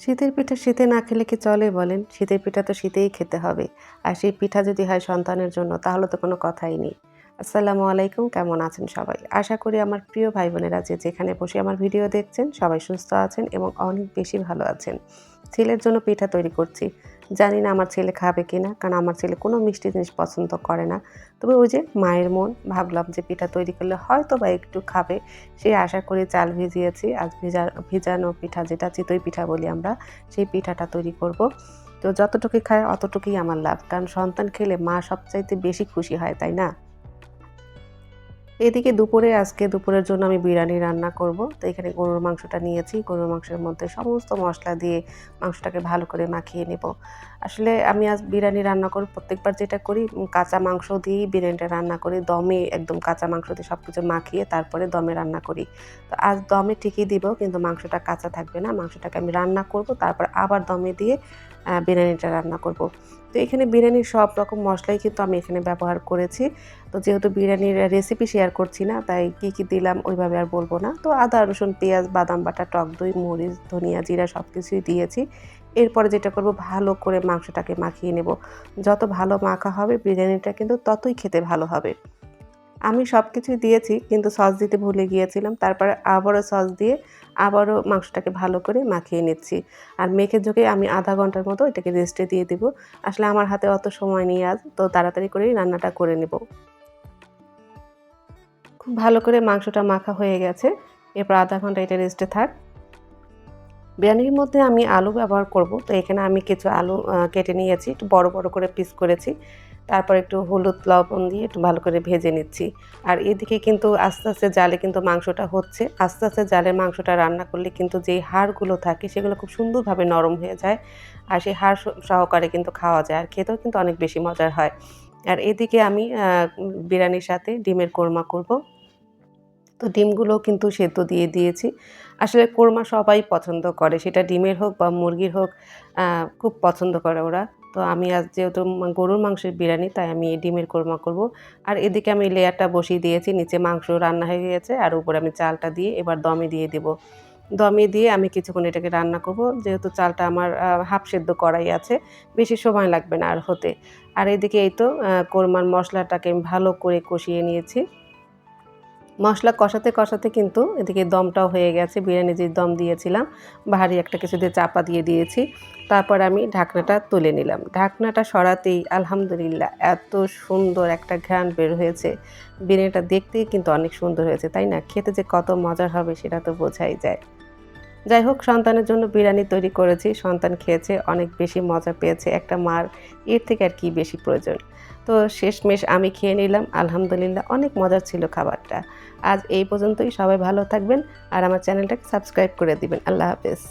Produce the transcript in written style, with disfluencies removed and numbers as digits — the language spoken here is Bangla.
শীতের পিঠা শীতে না খেলে কি চলে বলেন? শীতের পিঠা তো শীতেই খেতে হবে। আর সেই পিঠা যদি হয় সন্তানের জন্য তাহলে তো কোনো কথাই নেই। আসসালামু আলাইকুম, কেমন আছেন সবাই? আশা করি আমার প্রিয় ভাই-বোনেরা যে যেখানে বসে আমার ভিডিও দেখছেন সবাই সুস্থ আছেন এবং অনেক বেশি ভালো আছেন। ছেলের জন্য পিঠা তৈরি করছি। জানি না আমার ছেলে খাবে কিনা, কারণ আমার ছেলে কোনো মিষ্টি জিনিস পছন্দ করে না। তবে ওই যে মায়ের মন, ভাবলাম যে পিঠা তৈরি করলে হয়তোবা একটু খাবে। সেই আশা করে চাল ভিজিয়েছি। আজ ভিজানো পিঠা যেটা চিতই পিঠা বলি আমরা, সেই পিঠাটা তৈরি করব। তো যতটুকুই খায় অতটুকুই আমার লাভ। কারণ সন্তান খেলে মা সবচাইতে বেশি খুশি হয়, তাই না? এদিকে আজকে দুপুরের জন্য আমি বিরিয়ানি রান্না করব। তো এখানে গরুর মাংসটা নিয়েছি। গরুর মাংসের মধ্যে সমস্ত মসলা দিয়ে মাংসটাকে ভালো করে মাখিয়ে নেব। আসলে আমি আজ বিরিয়ানি রান্না করব, প্রত্যেকবার যেটা করি কাঁচা মাংস দিয়েই বিরিয়ানিটা রান্না করি। দমে একদম কাঁচা মাংস দিয়ে সবকিছু মাখিয়ে তারপরে দমে রান্না করি। তো আজ দমে ঠিকই দিব, কিন্তু মাংসটা কাঁচা থাকবে না। মাংসটাকে আমি রান্না করব, তারপর আবার দমে দিয়ে বিরিয়ানিটা রান্না করব। তো এখানে বিরিয়ানির সব রকম মসলাই কিন্তু আমি এখানে ব্যবহার করেছি। তো যেহেতু বিরিয়ানির রেসিপি শেয়ার করছি না, তাই কি দিলাম ওইভাবে আর বলব না। তো আদা, রসুন, পেঁয়াজ, বাদাম বাটা, টক দই, মরিচ, ধনিয়া, জিরা সবকিছুই দিয়েছি। এরপরে যেটা করব, ভালো করে মাংসটাকে মাখিয়ে নেব। যত ভালো মাখা হবে বিরিয়ানিটা কিন্তু ততই খেতে ভালো হবে। আমি সবকিছুই দিয়েছি, কিন্তু সস দিতে ভুলে গিয়েছিলাম। তারপরে আবারও সস দিয়ে আবারও মাংসটাকে ভালো করে মাখিয়ে নিচ্ছি। আর মেখে ঝুঁকে আমি ০.৫ ঘন্টার মতো এটাকে রেস্টে দিয়ে দিব। আসলে আমার হাতে অত সময় নেই আজ, তো তাড়াতাড়ি করেই রান্নাটা করে নেব। খুব ভালো করে মাংসটা মাখা হয়ে গেছে। এরপর ০.৫ ঘন্টা এটা রেস্টে থাক। বিরিয়ানির মধ্যে আমি আলু ব্যবহার করব। তো এখানে আমি কিছু আলু কেটে নিয়েছি। একটু বড় করে পিস করেছি। তারপর একটু হলুদ, লবণ দিয়ে একটু ভালো করে ভেজে নিচ্ছি। আর এদিকে কিন্তু আস্তে জালে কিন্তু মাংসটা হচ্ছে। আস্তে জালে মাংসটা রান্না করলে কিন্তু যেই হাড়গুলো থাকে সেগুলো খুব সুন্দরভাবে নরম হয়ে যায়। আর সেই হাড় সহকারে কিন্তু খাওয়া যায়। আর খেতেও কিন্তু অনেক বেশি মজার হয়। আর এদিকে আমি বিরিয়ানির সাথে ডিমের কোরমা করব। তো ডিমগুলোও কিন্তু সেদ্ধ দিয়ে দিয়েছি। আসলে কোরমা সবাই পছন্দ করে। সেটা ডিমের হোক বা মুরগির হোক, খুব পছন্দ করে ওরা। তো আমি আজ যেহেতু গরুর মাংসের বিরিয়ানি, তাই আমি ডিমের কোরমা করব। আর এদিকে আমি লেয়ারটা বসিয়ে দিয়েছি। নিচে মাংস রান্না হয়ে গিয়েছে। আর উপরে আমি চালটা দিয়ে এবার দমে দিয়ে দেব। দমে দিয়ে আমি কিছুক্ষণ এটাকে রান্না করব। যেহেতু চালটা আমার হাফ সেদ্ধ করাই আছে। বেশি সময় লাগবে না আর হতে। আর এদিকে এই তো কোরমার মসলাটাকে আমি ভালো করে কষিয়ে নিয়েছি। মসলা কষাতে কিন্তু এদিকে দমটাও হয়ে গেছে। বিরিয়ানি যে দম দিয়েছিলাম, ভারী একটা কিছু দিয়ে চাপা দিয়ে দিয়েছি। তারপর আমি ঢাকনাটা তুলে নিলাম। ঢাকনাটা সরাতেই আলহামদুলিল্লাহ এত সুন্দর একটা ঘ্রাণ বের হয়েছে। বিরিয়ানিটা দেখতেই কিন্তু অনেক সুন্দর হয়েছে, তাই না? খেতে যে কত মজার হবে সেটা তো বোঝাই যায়। যাই হোক, সন্তানের জন্য বিরিয়ানি তৈরি করেছি। সন্তান খেয়েছে, অনেক বেশি মজা পেয়েছে। একটা মার এর থেকে আর কি বেশি প্রয়োজন। তো শেষমেশ আমি খেয়ে নিলাম। আলহামদুলিল্লাহ অনেক মজার ছিল খাবারটা। আজ এই পর্যন্তই। সবাই ভালো থাকবেন আর আমার চ্যানেলটাকে সাবস্ক্রাইব করে দিবেন। আল্লাহ হাফেজ।